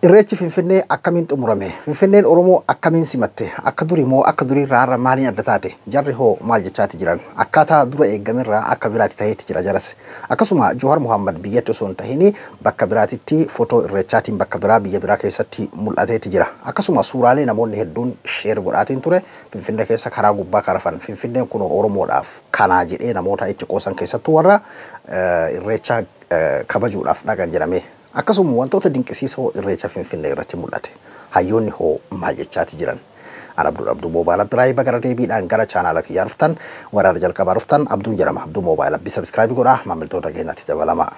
Irreechi Finfinnee akkamiin xumurame? Finfinneen Oromoo akkamiin simatte? Akka durii moo akka durii irraa maaliin adda taate? Jarri hoo maal jechaati jiran? Akkaataa dura eegamerraa akka biraatti ta'eetti jira jaras. Akkasuma Johar Muhammad biyyatti osoo hin tahin bakka biraatitti footoo irreechaatiin bakka biraa biyya biraa keessatti mul'ateetti jira. Akkasuma suuraalee namoonni hedduun sheer godhaatiin ture Finfinnee keessa karaa gubbaa karafan. Finfinneen kun Oromoodhaaf kanaa jedhee namoota itti qoosan keessattuu warra irreechaa kabajuudhaaf dhaqan jedhame. Akkasuma wantoota dinqisiisoo irreecha Finfinnee irratti mul'ate. Hayyoonni hoo maal jechaati jiran? An Abduu Moobaayila Biraayii bagara deebiidhaan gara chaanaala kiyyaa dhuftan waraana jalqabaa dhuftan Abduun jedhama. Abduu Moobaayila subscribe godhaa maamiltoota keenyatti dabalama.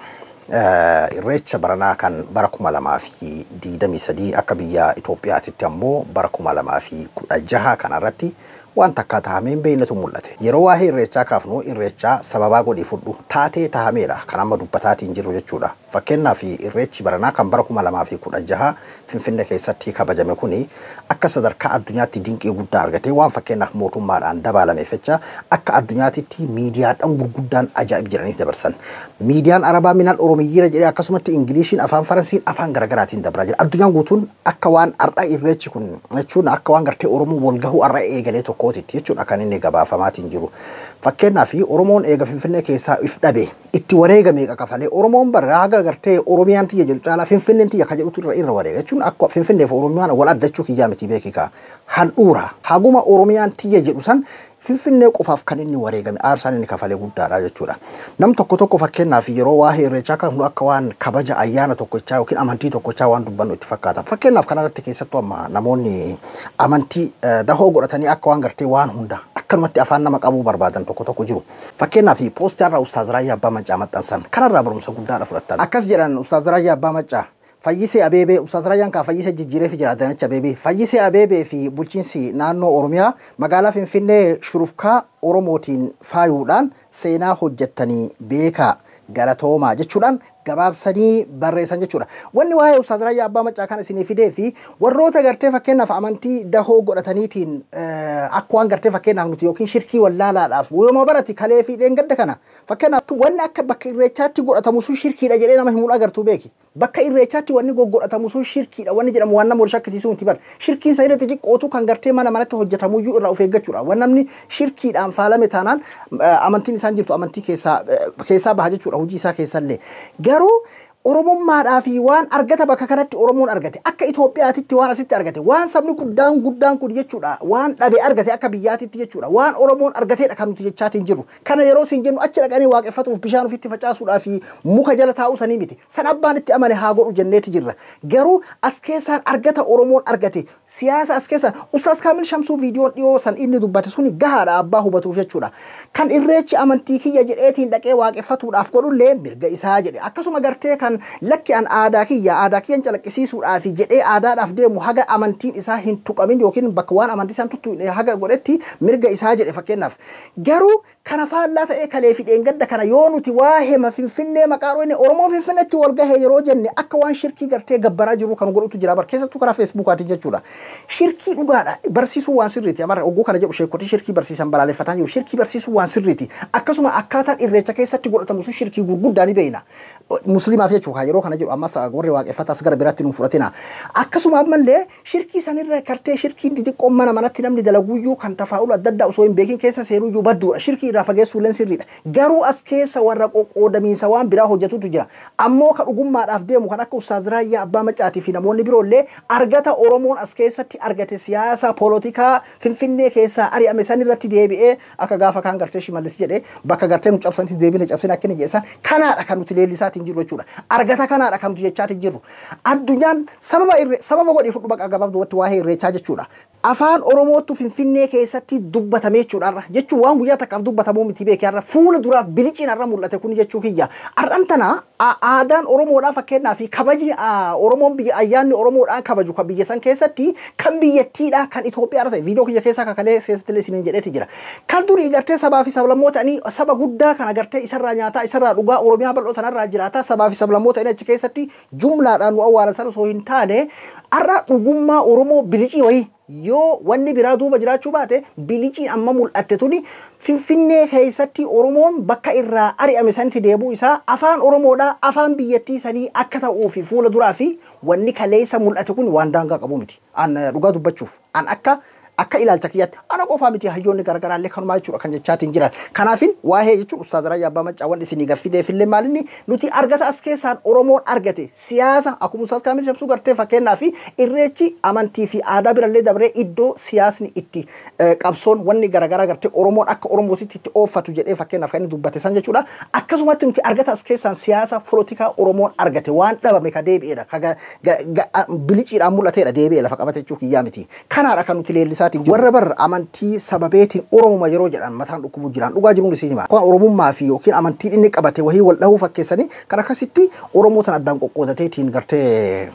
Irreecha baranaa kan bara 2023 akka biyya Itoophiyaatti ammoo bara 2016 kanarratti waan takka tahameen beeynatu mul'ate. Yeroo waa'ee irreechaa kaafnu irreechaa sababaa godhii fudhu taatee tahameera kan amma dubbataatiin jiru jechuudha. Fakkeenyaaf irreechi baranaa kan bara 2016 Finfinnee keessatti kabajame kuni akka sadarkaa addunyaatti dinqii guddaa argate waan fakkeenyaaf mootummaadhaan dabaalameef jecha akka addunyaatti miidiyaadhaan gurguddaan ajaa'ib jedhanii dabarsan. Miidiyaan Arabaa minal Oromiyyiira jedhee akkasumatti Ingiliishiin afaan Faransiin afaan garaagaraatiin dabraa jira. Addunyaan guutuun akka waan har'a irreechi kun jechuun akka waan gartee Oromoo wal gahuu har'a eegalee tokkootitti jechuudha kan inni gabaafamaatiin jiru. Fakkeenyaaf Oromoon eega Finfinnee keessaa if dhabe itti wareegame qaqqafalee Oromoon bara haga gartee Oromiyaan tiyya jedhu caalaa Finfinneen tiyya ka jedhutu irra wareega jechuun akka Finfinneef Oromiyaan wal addachuu kiyyaa miti beekika. Handhuura haguma Oromiyaan tiyya jedhu san Finfinnee qofaaf kan inni wareegame aarsaan inni kafalee guddaadha jechuudha. Nam tokko fakkeenyaaf yeroo waa'ee irreechaa kaafnu akka waan kabaja ayyaana tokkochaa yookiin amantii tokkochaa waan dubbannu itti fakkaata. Fakkeenyaaf kanarratti keessattuu amma namoonni amantii dahoo godhatanii akka waan gartee waan hunda akkanumatti afaan nama qabuu barbaadan tokko jiru. Fakkeenyaaf poostiyaarraa Ustaaz Raayyaa Abbaa Maccaa maxxansan kanarraa barumsa guddaadha fudhatan. Akkas jedhan Ustaaz Raayyaa Abbaa Maccaa Fayyisee Abeebee Ustaaz Raayyaan ka Fayyisee jijjiiree fi jiraatanicha Abeebee Fayyisee Abeebee fi bulchiinsi naannoo Oromiyaa magaalaa Finfinnee shurufkaa Oromootiin faayuudhaan seenaa hojjettanii beekaa galatoomaa jechuudhaan gabaabsanii barreessan jechuudha. Wanni waa'ee Ustaaz Raayyaa Abbaa Maccaa kan isinii fidee fi warroota gartee fakkeenyaaf amantii dahoo godhataniitiin akka waan gartee fakkeenyaaf nuti yookiin shirkii wallaalaadhaaf yooma barati kalee fi dheengadda kana fakkeenyaaf wanni akka bakka irreechaatti godhatamu sun shirkiidha jedhee nama himuun agartuu beeki. Bakka irreechaatti wanni godhatamu sun shirkiidha wanni jedhamu waan nama wal shakkisiisuu miti bar. Shirkiin isa irratti xiqqootu kan gartee manatti hojjetamu iyyuu irraa of eeggachuudha. Waan namni shirkiidhaan faalame taanaan amantiin isaan jirtu amantii keessaa baha jechuudha hojii isaa keessallee. Garuu Oromummaadhaa fi waan argata bakka kanatti Oromoon argate akka Itoophiyaatitti waan asitti argate waan sabni guddaan kun jechuudha waan dhabe argate akka biyyaatitti jechuudha waan Oromoon argateedha kan nuti jechaatiin jirru kana yeroo siin jennu achi dhaqanii waaqeffatuuf bishaan ofitti facaasuudhaa fi muka jala taa'uu sanii miti san abbaan itti amane haa godhu jenneeti jirra garuu as keessaan argata Oromoon argate siyaasa as keessaan Ustaaz Kaamil Shamsuu viidiyoon dhiyoo san inni dubbate suni gahaadha abbaa hubatuuf jechuudha kan irreechi amantii kiyya jedheetiin dhaqee waaqeffatuudhaaf godhullee mirga isaa jedhe akkasuma gartee kan lakki an aadaa kiyyan calaqqisiisuudhaaf jedhee aadaadhaaf deemu haga amantiin isaa hin tuqamin yookiin bakka waan amantii isaan tuttu haga godhetti mirga isaa jedhe fakkeenyaaf garuu kana faallaa ta'ee kalee fi dheengadda kana yoo nuti waa'ee Finfinnee maqaa roine Oromoo Finfinneetti wal gahee yeroo jenne akka waan shirkii gartee gabbaraa jiru kan godhutu jira bar keessattuu karaa Feesbuukaatiin jechuudha. Shirkii dhugaadha barsiisuu waan sirriiti amara ogguu kana jedhu sheekoti shirkii barsiisan balaaleffataa jiru shirkii barsiisuu waan sirriiti akkasuma akkaataan irreecha keessatti godhatamu sun shirkii gurguddaa ni beeyna. Muslimaaf jechuudha yeroo kana jedhu ammas warri waaqeffatas gara biraatti nu fudhatina. Akkasuma ammallee shirkii sanirra kartee shirkiin xixiqqoon manatti namni dalaguyyuu kan tafaa'ulu adda addaa osoo hin beekin keessa seenuyyuu badduudha. Shirkii irraa fageessuuleen sirriidha. Garuu as keessa warra qoqqoodamiinsa waan biraa hojjetutu jira. Ammoo ka dhugummaadhaaf deemu kan akka Ustaaz Raayyaa Abbaa Maccaatii fi namoonni biroollee argata Oromoon as keessatti argate siyaasa poolitikaa Finfinnee keessaa ari'ame sanirratti deebi'ee akka gaafa kaan gartee Shimallis jedhee bakka gartee nu cabsanitti deebine cabsine akkana jedhan kanaadha kan nuti leellisaatiin jiru jechuudha. Argata kanaadha kan nuti jechaatiin jirru. Addunyaan sababa godhii fudhu baqa gabaabduutti waa'ee irreechaa jechuudha. Afaan Oromootu Finfinnee keessatti dubbatame jechuudha. Jechuun waan guyyaa takkaaf dubbatamuu miti beekee fuula duraaf biliciin irra mul'ate kun jechuu kiyya. Ar'amtana aadaan Oromoodhaa fakkeenyaa fi kabajni Oromoon biyya ayyaanni Oromoodhaan kabaju kan biyya san keessatti kan biyyattiidha kan Itoophiyaadha ta'e viidiyoo kiyya keessaa kakalee keessatti isiniin jedheeti jira. Kan durii gartee sabaa fi sablammoota ani saba guddaa kana gartee isarraa nyaataa isarraa dhugaa Oromiyaa bal'oo tanarraa jiraata sabaa fi sablammoota ani achi keessatti jumlaadhaan nu awwaalan sana osoo hin taane arra dhugummaa Oromoo bilicii wayii yoo wanni biraa duuba jiraachuu baate biliciin amma mul'atte tuni Finfinnee keessatti Oromoon bakka irraa ari'ame sanitti deebuu isaa afaan Oromoodhaa afaan biyyattii sanii akka ta'uu fi fuula duraa fi wanni kaleessa mul'ate kun waan daangaa qabu miti. An dhugaa dubbachuuf an akka ilaalcha kiyyaatti ana qofaa miti hayyoonni gargaraallee kanumaa jechuudha kan jechaatiin jiran. Kanaafin waa'ee jechuun Ustaaz Raayyaa Abbaa Maccaa wanti isinii gaffidee fillee maalinni nuti argata as keessaan Oromoon argate siyaasa akkuma Ustaaz Kaamil Shamsuu gartee fakkeenyaa fi irreechi amantii fi aadaa birallee dabree iddoo siyaasni itti qabsoon wanni garagaraa gartee Oromoon akka Oromootitti itti ooffatu jedhee fakkeenyaaf kan inni dubbate san jechuudha. Akkasumatti nuti argata as keessaan siyaasa polotikaa Oromoon argate waan dhabame ka deebi'eedha. Biliciidhaan mul'ateedha deebi'ee lafa qabate jechuu kiyyaa miti. Kanaadha kan nuti leellisaa warra bar amantii sababeetiin Oromuma yeroo jedhan mataan dhukkubu jiran dhugaa jiruun isin hima. Kun Oromummaa fi yookiin amantii inni qabate wahii wal dhahuu fakkeessanii kan akkasitti Oromootan addaan qoqqoodateetiin gartee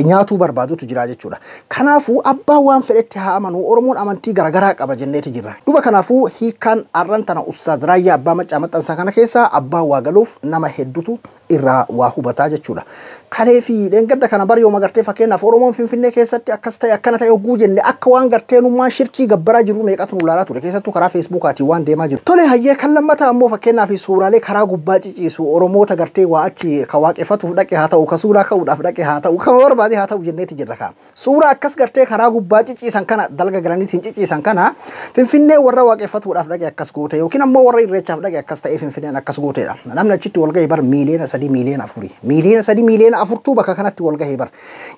nyaatuu barbaadutu jira jechuudha. Kanaafuu abbaa waan fedhetti haa amanu Oromoon amantii garagaraa qaba jenneeti jirra. Dhuba kanaafuu hiikaan arran tana Ustaaz Raayyaa Abbaa Maccaa maxxansa kana keessa abbaa waa galuuf nama hedduutu irraa waa hubataa jechuudha. Kalee fi dheengadda kana bar yoo magartee fakkeenyaaf Oromoon Finfinnee keessatti akkas ta'e akkana ta'e oguu jenne akka waan gartee nummaan shirkii gabbaraa jiru meeqatu nu laalaa ture keessattuu karaa Feesbuukaatiin waan deemaa jiru. Tole hayyee kan lammataa ammoo fakkeenyaaf suuraalee karaa gubbaa ciciisu Oromoota gartee waa achi ka waaqeffatuuf dhaqe haa ta'u ka suuraa ka'uudhaaf dhaqe haa ta'u ka barbaade haa ta'u jenneeti jirra kaa. Suuraa akkas gartee karaa gubbaa ciciisan kana dalga galaniitiin ciciisan kana Finfinnee warra waaqeffatuudhaaf dhaqe akkas goote yookiin ammoo warra irreechaaf dhaqe akkas ta'ee Finfinneen akkas gooteedha. Namni achitti wal ga'e bar miiliyoona 3 miiliyoona 4 miiliyoona 3 miiliyoona 4 bakka kanatti wal ga'e bar.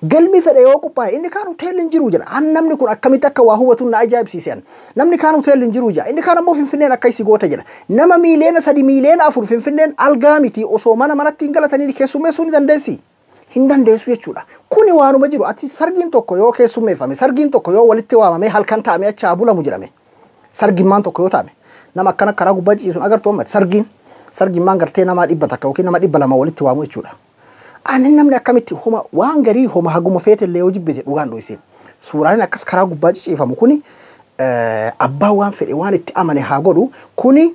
Galmi fedhe yoo qophaa'e inni kaan hoteelli hin jiru jedha. Namni kun akkamitti akka waa hubatu na ajaa'ibsiisan. Namni kaan hoteelli hin jiru jedha. Inni kaan ammoo Finfinneen akka isi goote jedha. Nama miiliyoona 3 miiliyoona 4 Finfinneen algaa miti osoo manatti hin galatanii keessummeessuu ni dandeessi. Hin dandeessu jechuudha. Kuni waanuma jiru ati sargiin tokko yoo keessummeeffame sargiin tokko yoo walitti waamame halkan taa'ame achaa bulamu jedhame. Sargimmaan tokko yoo taa'ame nama akkana karaa gubbaa ciciisuun agartuu amma sargimmaan gartee nama 100 takka yookiin nama 200 walitti waamu jechuudha. Ani namni akkamitti homa waan garii homa haguma feetellee yoo jibbite dhugaan dho'isin. Suuraaleen akkas karaa gubbaa ciciifamu kuni abbaa waan fedhe waan itti amane haa godhu kuni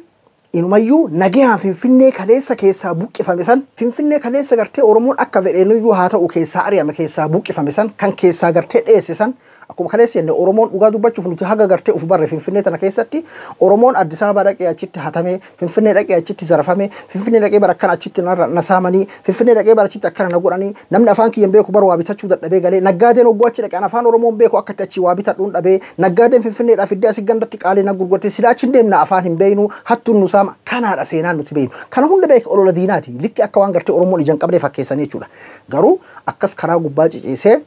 inumayyuu nagayaan Finfinnee kaleessa keessaa buqqifame san Finfinnee kaleessa gartee Oromoon akka fedheeniyyuu haa ta'u keessaa ari'ame keessaa buqqifame san kan keessaa gartee dheesse san akkuma kaleessa jenne Oromoon dhugaa dubbachuuf nuti haga gartee uf barre Finfinnee tana keessatti Oromoon Addis Ababaa dhaqee achitti hatamee Finfinnee dhaqee achitti zarafame Finfinnee dhaqee bara akkana achitti nasaamanii Finfinnee dhaqee bara achitti akkana na godhanii namni afaan kiyyan beeku bara waa bitachuu dadhabee galee naggaadeen oggoo achi dhaqee afaan Oromoon beeku akkatti achi waa bitadhuun dhabee naggaadeen Finfinneedhaaf iddoo asii gandatti qaalee na gurgurte silaa achi deemna afaan hin beeynu hattuun nu saama kanaadha seenaan nuti beeynu kana hunda beek olola diinaati likki akka waan gartee Oromoon ijaan qabnee fakkeessanii jechuudha garuu akkas karaa gubbaa ciciisee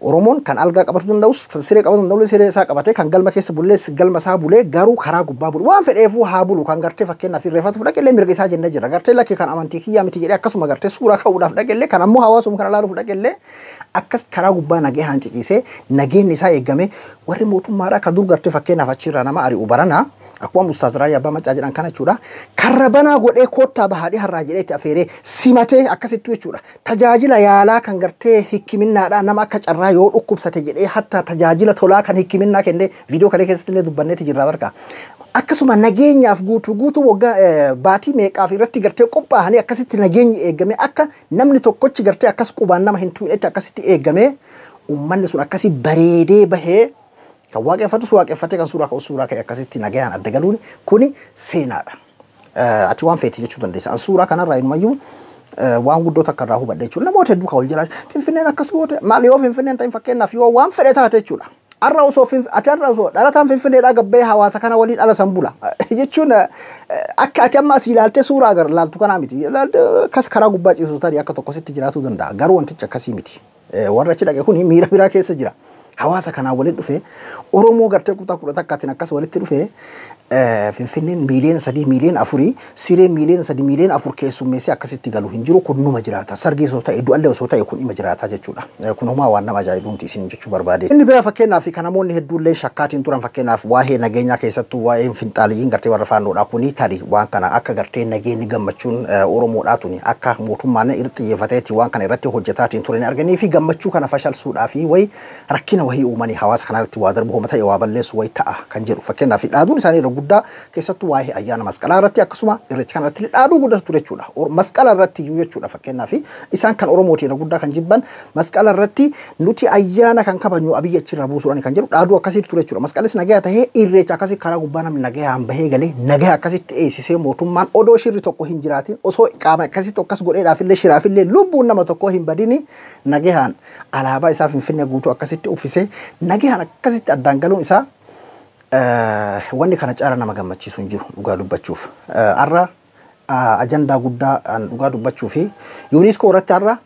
Oromoon kan algaa qabatu danda'us siree qabatu danda'u siree isaa qabatee kan galma keessa bullees galma isaa bulee garuu karaa gubbaa bulu waan fedheefuu haa bulu kan gartee fakkeenyaaf irreeffatuuf dhaqellee mirga isaa jennee jira gartee lakkee kan amantii kiyyaa miti jedhee akkasuma gartee suuraa ka'uudhaaf dhaqellee kan ammoo hawaasuma kana ilaaluuf dhaqellee akkas karaa gubbaa nagee haan ciciisee nageenni isaa eegame warri mootummaadhaa kan dur gartee fakkeenyaaf achirraa nama ari'u baranaa akkuma Ustaaz Raayyaa Abbaa Maccaa jedhan kana jechuudha karra banaa godhee koottaa bahaadhii har'aa jedhee itti afeeree simatee akkasitti jechuudha tajaajila yaalaa kan gartee hikkiminnaadhaa nama akka carraa yoo dhukkubsate jedhee hatta tajaajila tolaa kan hikkiminaa kennee viidiyoo kana keessatti illee dubbanneeti jirra barka akkasuma nageenyaaf guutuu waggaa baatii meeqaaf irratti gartee qophaa'anii akkasitti nageenyi eegame akka namni tokkochi gartee akkas qubaan nama hin tuunetti akkasitti eegame uummanni sun akkasii bareedee bahee kan waaqeffatu waaqeffatee kan suuraa ka'e akkasitti nagayaan adda galuun kuni seenaadha. Ati waan feeti jechuu dandeessa. An suuraa kanarraa inumayyuu waan guddoota akka irraa hubadhe jechuudha. Namoota hedduu kan wal jiraatu Finfinneen akkas goote maal yoo Finfinneen ta'in fakkeenyaaf yoo waan fedhe taate jechuudha. Har'a osoo dhalataan Finfinneedhaa gabbee hawaasa kana waliin ala san bula jechuun akka ati amma asii ilaaltee suuraa agar laaltu kanaa miti. Kas karaa gubbaa ciisu tarii akka tokkositti jiraatuu danda'a. Garuu wantichi akkasii miti. Warra achi dhaqe kun miira biraa keessa jira. Hawaasa kanaa walitti dhufee Oromoo gartee kutaa 10 takkaatiin akkas walitti dhufee Finfinneen miiliyoona 3 miiliyoona 4 siree miiliyoona 3 miiliyoona 4 keessummeessee akkasitti galu hin jiru kun numa jiraata sargii osoo ta'e du'allee osoo ta'e kun ima jiraata jechuudha kun homaa waan nama ajaa'ibuuti isin jechuu barbaade inni biraa fakkeenyaaf kan namoonni hedduullee shakkaatiin turan fakkeenyaaf waa'ee nageenyaa keessattuu waa'ee finxaaliyiin gartee warra faannoodhaa kuni tarii waan kana akka gartee nageenyi gammachuun Oromoodhaa tuni akka mootummaan irratti xiyyeeffateetti waan kana irratti hojjetaatiin turan arganii fi gammachuu kana fashalsuudhaa fi way rakkina wahii uumanii hawaasa kanarratti waa darbu homata waa balleessu wayi ta'a kan jedhu fakkeenyaaf dhaaduun isaanii irra guddaa keessattuu waa'ee ayyaana masqalaa irratti akkasuma irreecha kanarratti dhaaduu guddatu jechuudha. Masqala irratti iyyuu jechuudha fakkeenyaaf isaan kan Oromooti irra guddaa kan jibban masqala irratti nuti ayyaana kan kabajnu abiyyi achirra buusuudhaan kan jedhu dhaaduu akkasitti ture jechuudha. Masqalis nagaa ta'ee irreecha akkasii karaa gubbaa namni nagaan bahee galee nagaa akkasitti eeysisee mootummaan odoo shirri tokko hin jiraatin osoo qaama akkasitti akkas godheedhaafillee shiraafillee lubbuun nama tokko hin badini nagaan alaabaa isaa Finfinnee guutuu akkasitti uffisee nagaan akkasitti addaan galuun isaa wanni kana caala nama gammachiisu hin jiru dhugaa dubbachuuf. Har'a ajandaa guddaa dhugaa dubbachuu fi UNESCO irratti har'a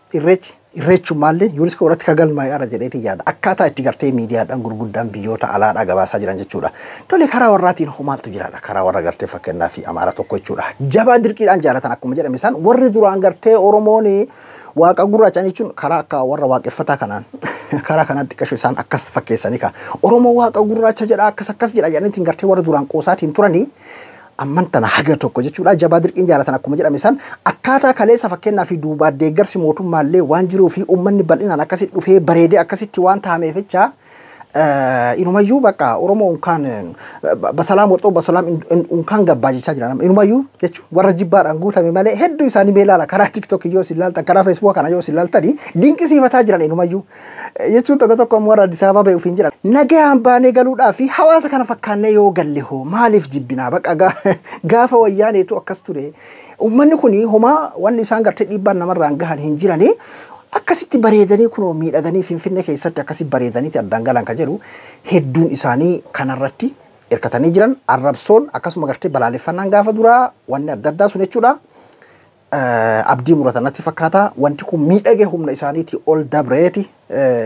irreechumaallee UNESCO irratti kagalmaa'ee ara jedheeti yaada. Akkaataa itti gartee miidiyaadhaan gurguddaan biyyoota alaadhaa gabaasaa jiran jechuudha. Tole karaa warraatiin homaaltu jiraadha. Karaa warra gartee fakkeenyaa fi Amaara tokko jechuudha. Jabaa dirqiidhaan jaalatan akkuma jedhame isaan warri duraan gartee Oromoon waaqa gurraachaan jechuun karaa akka warra waaqeffataa kanaan karaa kanaan xiqqashu isaan akkas fakkeessanii ka Oromoo waaqa gurraacha jedha akkas jedha jedhaniitiin gartee warra duraan qoosaatiin turanii amman tana haga tokko jechuudha. Jabaa dirqiin jaalatan akkuma jedhame isaan akkaataa kaleessa fakkeenyaa fi duubaa deeggarsi mootummaallee waan jiruu fi uummanni bal'inaan akkasitti dhufee bareedee akkasitti waan taameef jecha inumayyuu bakka Oromoo unkaan basalaam waxoo basalaam unkaan gabbaajicha jira nama inumayyuu jechuun warra jibbaadhaan guutame malee hedduu isaanii meelaala karaa TikTok yoo silaaltan karaa Facebook kana yoo silaaltanii dinqisiifataa jiran inumayyuu jechuun tokko warra Addis Ababa ba'e ufiin jiran nagaan baanee galuudhaa fi hawaasa kana fakkaannee yoo galle hoo maaliif jibbinaa bakka gaafa wayyaaneetu akkas ture uummanni kuni homaa wanni isaan gartee dhiibbaan namarraan gahan hin jiranii akkasitti bareedanii kunoo miidhaganii Finfinnee keessatti akkasitti bareedanii addaan galan ka jedhu hedduun isaanii kanarratti hirkatanii jiran arrabsoon akkasuma gartee balaaleffannaan gaafa duraa wanni adda addaa sun jechuudha. Abdii muratanatti fakkaata wanti kun miidhagee humna isaaniitii ol dabreeti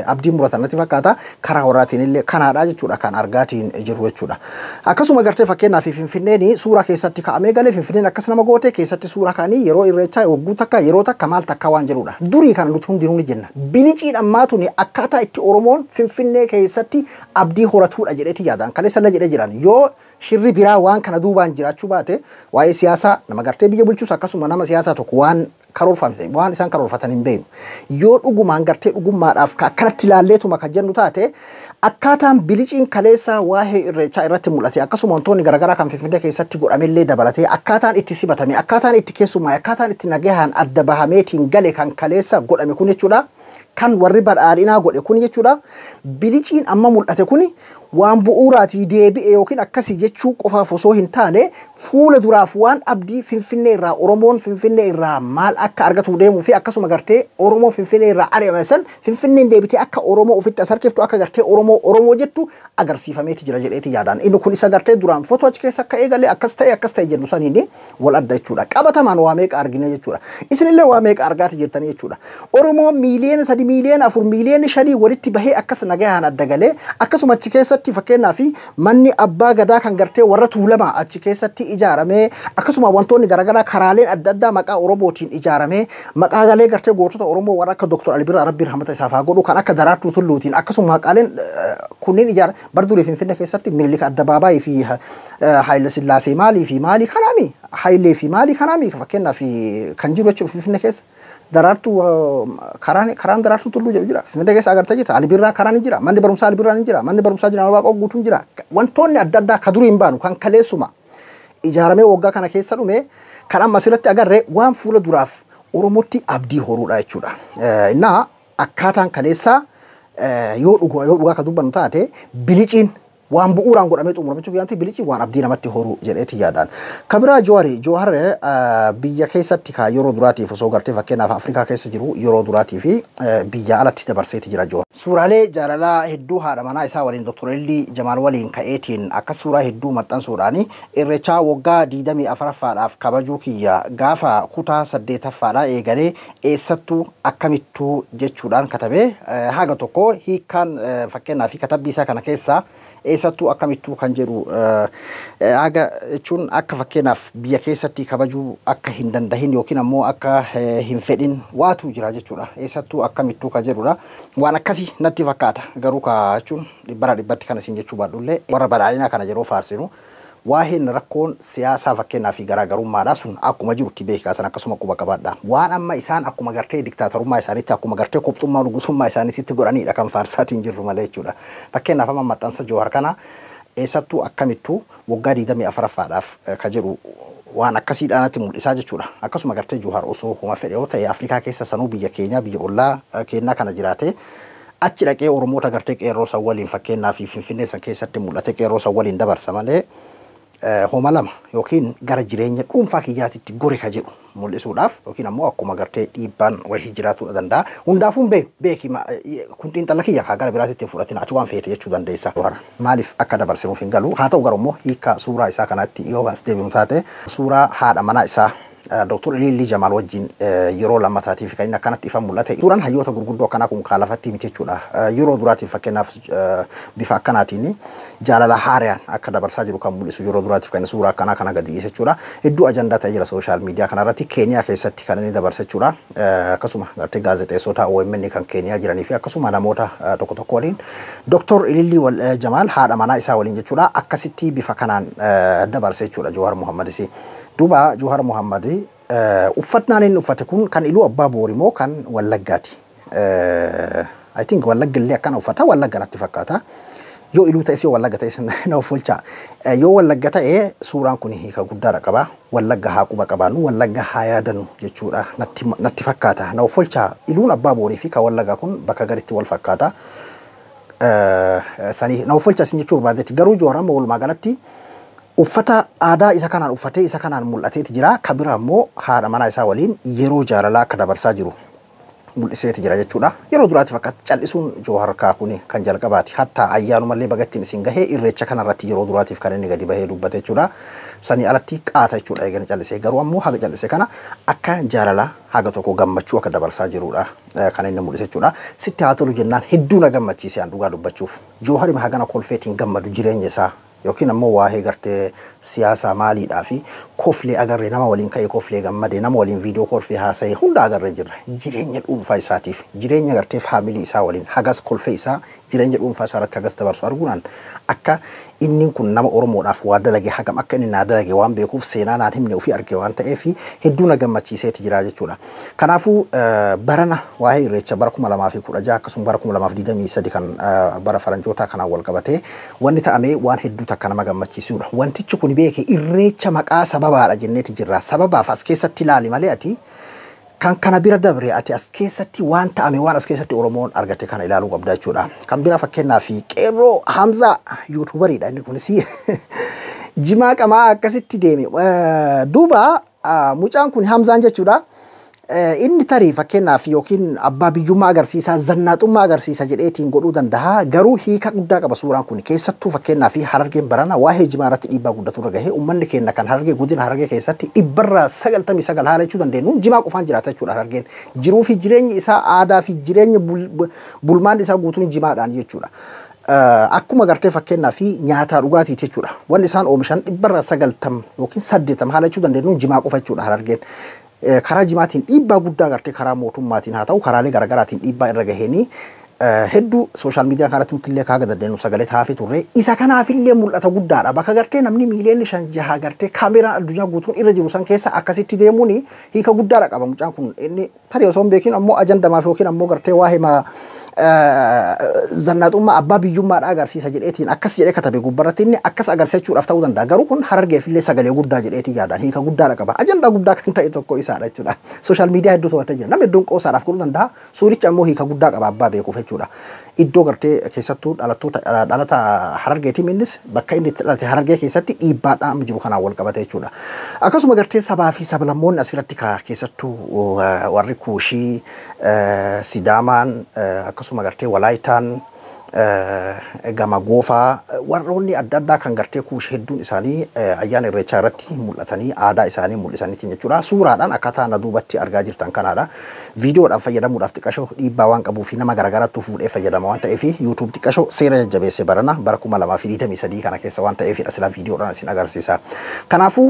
abdii muratanatti fakkaata karaa warraatiin illee kanaadha jechuudha kan argaatiin jiru jechuudha. Akkasuma gartee fakkeenyaaf Finfinneen suuraa keessatti kaa'amee galee Finfinneen akkas nama goote keessatti suuraa kaanii yeroo irreechaa wagguu takka yeroo takka maal takka waan jedhudha. Durii kana nuti hundinuu ni jenna. Biliciin ammaatuni akkaataa itti Oromoon Finfinnee keessatti abdii horatuudha jedheeti yaadan kaleessa jedhee jiran yoo shirri biraa waan kana duubaan jiraachuu baate waa'ee siyaasaa nama gartee biyya bulchuus akkasuma nama siyaasaa tokko waan karoorfame waan isaan karoorfatan hin beeknu yoo dhugumaan gartee dhugummaadhaaf akkanatti ilaalleetuma kan jennu taate akkaataan biliciin kaleessa waa'ee irreechaa irratti mul'ate akkasuma wantoonni garaagaraa kan Finfinnee keessatti godhamellee dabalatee akkaataan itti sibatame akkaataan itti keessumaa akkaataan itti nagahaan adda bahameetiin gale kan kaleessa godhame kun jechuudha. Kan warri badhaadhinaa godhe kun jechuudha. Biliciin amma mul'ate kun waan bu'uuraatii deebi'e yookiin akkasii jechuu qofaaf osoo hin taane fuula duraaf waan abdii Finfinnee irraa Oromoon Finfinnee irraa maal akka argatu deemuu fi akkasuma gartee Oromoo Finfinnee irraa ari'ame san Finfinneen deebitee akka Oromoo ofitti asarkeeftu akka gartee Oromoo jettu agarsiifameeti jira jedheeti yaadaan. Inni kun isa gartee duraan footoo achi keessa akka eegale akkas ta'e jennu saniin wal adda jechuudha. Qabatamaan waa meeqa argine jechuudha. Isinillee waa meeqa argaati jettanii jechuudha. Oromoon miiliyoona 3 miiliyoona 4 miiliyoona 5 walitti bahee akkas nagahaan adda galee akkasuma achi keessatti fakkeenyaaf manni abbaa gadaa kan gartee warra Tuulamaa achi keessatti ijaaramee akkasuma wantoonni garaagaraa karaaleen adda addaa maqaa Oromootiin ijaaramee maqaa galee gartee gootota Oromoo warra akka Dr. Ali Birraa Rabbi rahmata isaaf haa godhu kan akka Daraartuu Tulluutiin akkasuma maqaaleen kunneen ijaar bardurii Finfinnee keessatti Minilik Addabaabaayii fi Haayile Sillaasee maalii fi maalii kanaami Haayilee fi maalii kanaami fakkeenyaaf kan jiru jechuudha Finfinnee keessa. Daraartuu karaan daraartuu tulluu jedhu jira. Finfinnee keessa agartee jirta. Ali Birraa karaan jira. Manni barumsaa Ali Birraa ni jira. Manni barumsaa Jeneraal Waaqoo guutuun jira. Wantoonni adda addaa ka durii hin baanu kan kaleessuma ijaaramee waggaa kana keessa dhume kan amma asirratti agarree waan fuula duraaf Oromootti abdii horuudha jechuudha. Innaa akkaataan kaleessaa yoo dhugaa ka dubbannu taate biliciin waan bu'uuraan godhamee xumuramechuuf yaanti biliciin waan abdii namatti horuu jedheeti yaadaan. Kabiraa Jowaar biyya keessatti ka yeroo duraatiif osoo gartee fakkeenyaaf Afrikaa keessa jiru yeroo duraatiif biyya alatti dabarseeti jira Jowaar. Suuraalee jaalalaa hedduu haadha manaa isaa waliin Dr. Elli Jamaal waliin ka'eetiin akka suuraa hedduu maxxansuudhaani irreechaa waggaa 24ffaadhaaf kabajuu kiyya gaafa kutaa 8ffaadhaa eegalee eessattuu akkamittuu jechuudhaan katabee haga tokko hiikkaan fakkeenyaaf katabbii isaa kana keessaa eessattuu akkamittuu kan jedhu aga jechuun akka fakkeenyaaf biyya keessatti kabajuu akka hin dandahin yookiin ammoo akka hin fedhin waatu jira jechuudha. Eessattuu akkamittuu kan jedhudha. Waan akkasii natti fakkaata garuu ka jechuun dhibbara dhibbatti kana isin jechuu baadhullee warra badhaadhinaa kana yeroo faarsinu واهن ركون سياسة فكنا في garaagarummaa dha sun akkuma jirutti beekaa san akkasuma quba qabaadha waan amma isaan akkuma gartee diktaatorummaa isaaniitti akkuma gartee qubxummaa dhugusummaa isaaniitti godhaniidha kan faarsaatiin jirru malee jechuudha fakkeenyaaf amma maxxansa Jowaar kana eessattuu akkamittuu waggaa 24ffaadhaaf ka jiru waan akkasiidhaanatti mul'isaa jechuudha akkasuma gartee Jowaar osoo homa fedhe yoo ta'e Afrikaa keessa sanuu biyya keenya biyya ollaa keenyaa kana jiraate achi dhaqee Oromoota gartee qeerroo san waliin fakkeenyaaf Finfinnee san keessatti mul'ate qeerroo san waliin dabarsa malee homa lama yookiin gara jireenya dhuunfaa kiyyaatitti gore ka jedhu mul'isuudhaaf yookiin ammoo akkuma gartee dhiibbaan wayii jiraatu danda'a hundaafuun beeki kun xiinxala kiyya kaa gara biraatitti fudhatin ati waan feete jechuu dandeessa maaliif akka dabarsinuuf hin galu haa ta'u garuu immoo hiika suuraa isaa kanatti yoo as deebinu taate suuraa haadha manaa isaa Dr. Ililii Jamaal wajjin yeroo lammataatiif kan inni akkanatti ifa mul'ate suuraan hayyoota gurguddoo akkanaa kun kaalafatti miti jechuudha yeroo duraatiif fakkeenyaaf bifa akkanaatiin jaalala haaraan akka dabarsaa jiru kan mul'isu yeroo duraatiif kan suuraa akkanaa kana gadi dhiyeesse jechuudha hedduu ajandaa ta'ee jira sooshaal miidiyaa kanarratti Keeniyaa keessatti kan inni dabarse jechuudha akkasuma gartee gaazexeessota OMN kan Keeniyaa jiranii fi akkasuma namoota tokko tokko waliin Dr. Ililii Jamaal haadha manaa isaa waliin jechuudha akkasitti bifa kanaan dabarse jechuudha Jowaar Mohammadis duba Jowaar Mohammad uffatnaan inni uffate kun kan iluu abbaa boorimoo kan Wallaggaati I think Wallagga illee akkana uffata Wallagga natti fakkaata yoo iluu ta'es yoo Wallagga ta'es na uffolcha yoo Wallagga ta'e suuraan kun hiika guddaadha qaba Wallagga haa quba qabaannu Wallagga haa yaadanu jechuudha natti fakkaata na uffolcha iluun abbaa boorii fi kan Wallagga kun bakka garitti wal fakkaata sanii na uffolcha sin jechuu barbaadetti garuu Jowaar amma walumaa galatti uffata aadaa isa kanaan uffatee isa kanaan mul'ateeti jira kabira ammoo haadha manaa isaa waliin yeroo jaalalaa akka dabarsaa jiru mul'iseeti jira jechuudha yeroo duraatiif akka cal'isuun Jowaar kaakuni kan jalqabaati hatta ayyaanumallee bagattiin isin gahee irreecha kanarratti yeroo duraatiif kan inni gadi bahee dubbate jechuudha sanii alatti qaata jechuudha eegani cal'isee garuu ammoo haga cal'isee kana akka jaalalaa haga tokko gammachuu akka dabarsaa jirudha kan inni mul'ise jechuudha sitti haa tolu jennaan hedduu na gammachiise aan dhugaa dubbachuuf Jowaar hagana kolfeetiin gammadu jireenya isaa yookiin ammoo waa'ee gartee siyaasa maaliidhaa fi koflee agarree nama waliin ka'ee koflee gammadee nama waliin viidiyoo kolfee haasa'ee hunda agarree jirra jireenya dhuunfaa isaatiif jireenya gartee faamilii isaa waliin hagas kolfee isaa jireenya dhuunfaa isaa irratti hagas dabarsu arguunaan akka inni kun nama Oromoodhaaf waa dalage hagam akka inni naa dalage waan beekuuf seenaa naan himne ofii argee waan ta'eef hedduu na gammachiiseeti jira jechuudha kanaafuu barana waa'ee irreecha bara 2016 akkasuma bara 2023 kan bara faranjoota kanaan wal qabatee wanni ta'ame waan hedduu takka nama gammachiisudha wantichi kun beeke irreecha maqaa sababaadha jenneeti jirra sababaaf as keessatti ilaali malee ati kan kana bira dabre ati as keessatti waan ta'ame waan as keessatti Oromoon argate kana ilaaluu qabda jechuudha kan bira fakkeenyaaf qeerroo Hamza yuutuubariidha inni kunis jimaa qamaa akkasitti deeme duuba mucaan kun Hamzaan jechuudha inni tarii fakkeenyaaf yookiin abbaa biyyummaa agarsiisaa zannaaxummaa agarsiisa jedheetiin godhuu danda'a garuu hiika guddaa qaba suuraan kun keessattuu fakkeenyaaf Harargeen barana waa'ee jimaa irratti dhiibbaa guddatu irra gahee uummanni keenya kan Harargee guddina Harargee keessatti 99% haala jechuu dandeenyu jimaa qofaan jiraata jechuudha Harargeen jiruu fi jireenyi isaa aadaa fi jireenya bulmaan isaa guutuun jimaadhaan jechuudha akkuma gartee fakkeenyaaf nyaata dhugaatii jechuudha wanni isaan oomishan 190 yookiin 80 haala jechuu dandeenyu jimaa qofa jechuudha Harargeen karaa jimaatiin dhiibbaa guddaa gartee karaa mootummaatiin haa ta'u karaalee garaagaraatiin dhiibbaa irra gaheenii hedduu sooshaal miidiyaa kanatti nutillee kaaga dandeenu sagalee taafee turre isa kanaafillee mul'ata guddaadha bakka gartee namni miiliyoonni 5 gartee kaameraan addunyaa guutuun irra jiru san keessa akkasitti deemuun hiika guddaadha qaba mucaan kun inni tarii osoo hin beekin ammoo ajandamaaf yookiin ammoo gartee waa'ee zannaaxummaa abbaa biyyummaadha agarsiisa jedheetiin akkas jedhee katabe gubbarratti inni akkas agarsiisachuudhaaf ta'uu danda'a garuu kun Harargeefillee sagalee guddaa jedheetii yaadaan hiika guddaadha qaba ajandaa guddaa kan ta'e tokko isaadha jechuudha sooshaal miidiyaa hedduu to'atee jira namni hedduun qoosaadhaaf godhuu danda'a suuricha ammoo hiika guddaa qaba abbaa beekuuf jechuudha iddoo gartee keessattuu dhalata Harargeetiin innis bakka inni itti dhalate Harargee keessatti dhiibbaadhaan jiru kanaan wal qabate jechuudha akkasuma gartee sabaa fi sablammoonni asirratti keessattuu warri Kuushii Sidaamaan akkasuma gartee Walaayitaan gama goofaa warroonni adda addaa kan gartee Kuush hedduun isaanii ayyaana irreechaa irratti mul'atanii aadaa isaanii mul'isaniitiin jechuudha suuraadhaan akkaataa na duubatti argaa jirtan kanaadha viidiyoodhaan fayyadamuudhaaf xiqqashoo dhiibbaa waan qabuu fi nama garaagaraatti fuudhee fayyadama waan ta'eef YouTube xiqqashoo seera jajjabeesse barana bara 2023 kana keessa waan ta'eefidha sila viidiyoodhaan isin agarsiisa kanaafuu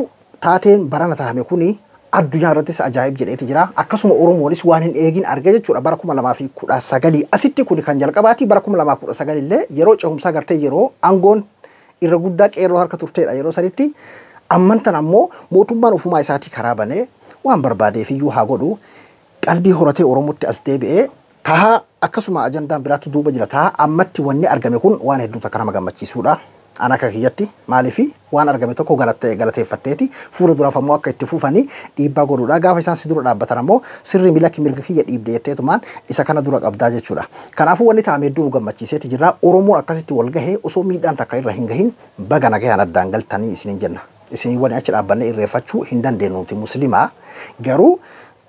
taateen barana taa'ame kuni addunyaa irrattis ajaa'ib jedheeti jira akkasuma Oromoonis waan hin eegin arge jechuudha bara 2019 asitti kun kan jalqabaati bara 2019 illee yeroo cehumsaa gartee yeroo aangoon irra guddaa qeerroo harka turteedha yeroo sanitti ammantan ammoo mootummaan ofumaa isaatii karaa banee waan barbaadeef iyyuu haa godhu qalbii horatee Oromootti as deebi'ee taha akkasuma ajandaan biraatti duuba jira taha ammatti wanni argame kun waan hedduu takka nama gammachiisuudha. Ana akka kiyyatti maaliifi waan argame tokko galateeffatteeti fuula duraaf ammoo akka itti fufanii dhiibbaa godhuudha. Gaafa isaan si dura dhaabbatan ammoo sirri milaki mirga kiyya dhiibde jetteetumaan isa kana dura qabdaa jechuudha. Kanaafuu wanni taa'ame hedduu gammachiiseeti jira. Oromoon akkasitti wal gahee osoo miidhaan takka irra hin gahin baga nagayaan addaan galtanii isinin jenna. Isin wani achi dhaabbanne irreeffachuu hin dandeenyuuti muslimaa garuu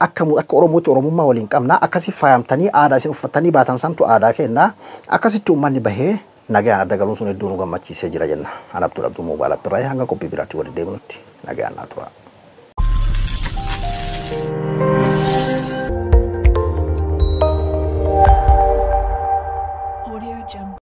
akka Oromootti Oromummaa waliin qabna akkasi faayamtanii aadaa isin uffatanii baatan santu aadaa kenna akkasitti uummanni bahee nagayaan adda galuun sun hedduu nu gammachiisee jira jenna. Ana Abduu Moobaala Birraa hanga qophii biraatti waliin deebinutti nagayaan naa tura.